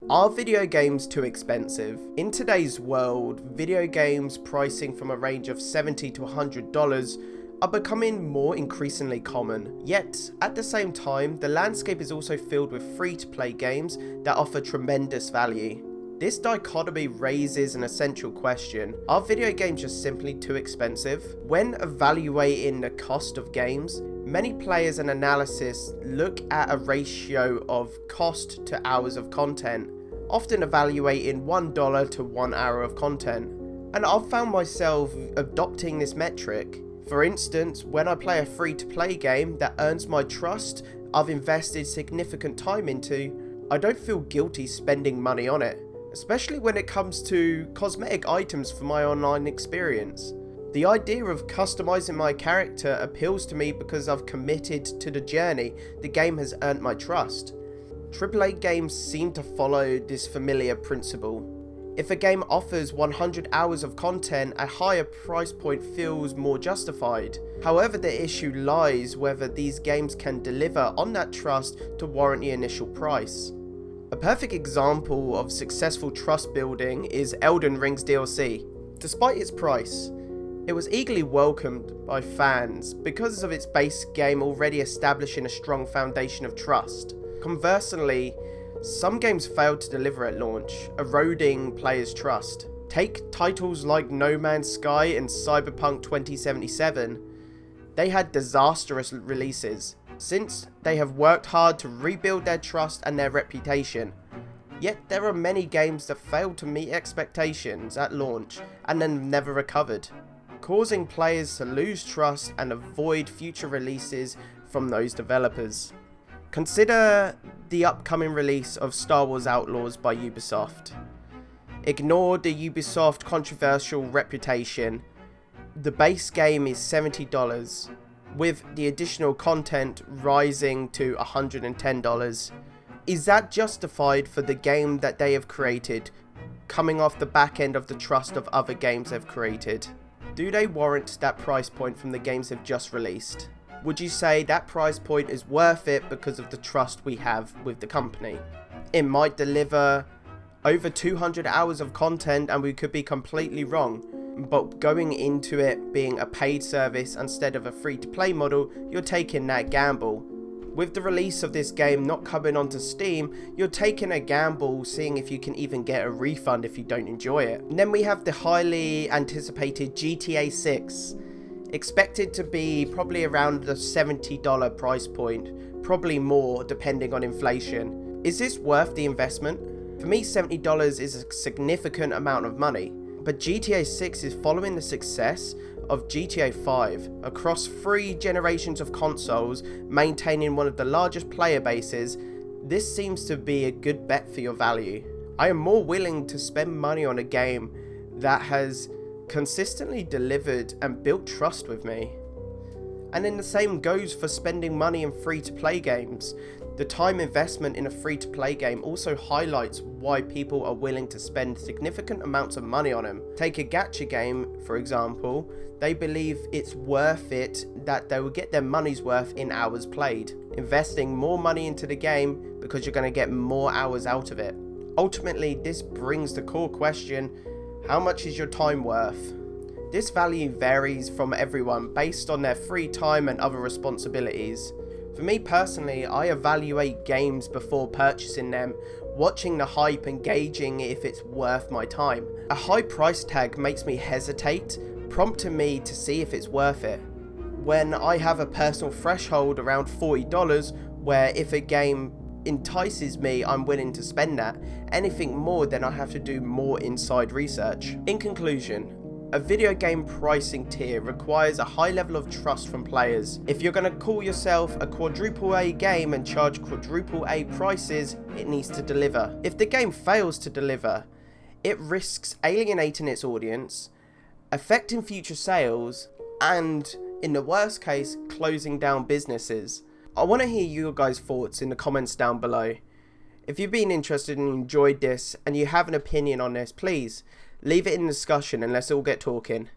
Are video games too expensive? In today's world, video games pricing from a range of $70 to $100 are becoming more increasingly common. Yet, at the same time, the landscape is also filled with free-to-play games that offer tremendous value. This dichotomy raises an essential question. Are video games just simply too expensive? When evaluating the cost of games, many players and analysts look at a ratio of cost to hours of content, often evaluating $1 to 1 hour of content. And I've found myself adopting this metric. For instance, when I play a free-to-play game that earns my trust I've invested significant time into, I don't feel guilty spending money on it, especially when it comes to cosmetic items for my online experience. The idea of customizing my character appeals to me because I've committed to the journey the game has earned my trust. AAA games seem to follow this familiar principle. If a game offers 100 hours of content, a higher price point feels more justified. However, the issue lies whether these games can deliver on that trust to warrant the initial price. A perfect example of successful trust building is Elden Ring's DLC. Despite its price, it was eagerly welcomed by fans because of its base game already establishing a strong foundation of trust. Conversely, some games failed to deliver at launch, eroding players' trust. Take titles like No Man's Sky and Cyberpunk 2077. They had disastrous releases, since they have worked hard to rebuild their trust and their reputation. Yet there are many games that failed to meet expectations at launch and then never recovered, causing players to lose trust and avoid future releases from those developers. Consider the upcoming release of Starwars Outlaws by Ubisoft. Ignore the Ubisoft controversial reputation. The base game is $70, with the additional content rising to $110. Is that justified for the game that they have created, coming off the back end of the trust of other games they've created? Do they warrant that price point from the games they've just released? Would you say that price point is worth it because of the trust we have with the company? It might deliver over 200 hours of content and we could be completely wrong, but going into it being a paid service instead of a free-to-play model, you're taking that gamble. With the release of this game not coming onto Steam, you're taking a gamble seeing if you can even get a refund if you don't enjoy it. And then we have the highly anticipated GTA 6. Expected to be probably around the $70 price point, probably more depending on inflation. Is this worth the investment? For me, $70 is a significant amount of money, but GTA 6 is following the success of GTA 5 across 3 generations of consoles, maintaining one of the largest player bases. This seems to be a good bet for your value. I am more willing to spend money on a game that has consistently delivered and built trust with me. And then the same goes for spending money in free-to-play games. The time investment in a free-to-play game also highlights why people are willing to spend significant amounts of money on them. Take a gacha game, for example. They believe it's worth it, that they will get their money's worth in hours played. Investing more money into the game because you're going to get more hours out of it. Ultimately, this brings the core question: how much is your time worth? This value varies from everyone based on their free time and other responsibilities. For me personally, I evaluate games before purchasing them, watching the hype and gauging if it's worth my time. A high price tag makes me hesitate, prompting me to see if it's worth it. When I have a personal threshold around $40, where if a game entices me, I'm willing to spend that. Anything more, then I have to do more inside research. In conclusion, a video game pricing tier requires a high level of trust from players. If you're going to call yourself a quadruple A game and charge quadruple A prices, it needs to deliver. If the game fails to deliver, it risks alienating its audience, affecting future sales, and in the worst case, closing down businesses. I want to hear your guys' thoughts in the comments down below. If you've been interested and enjoyed this and you have an opinion on this, please leave it in the discussion and let's all get talking.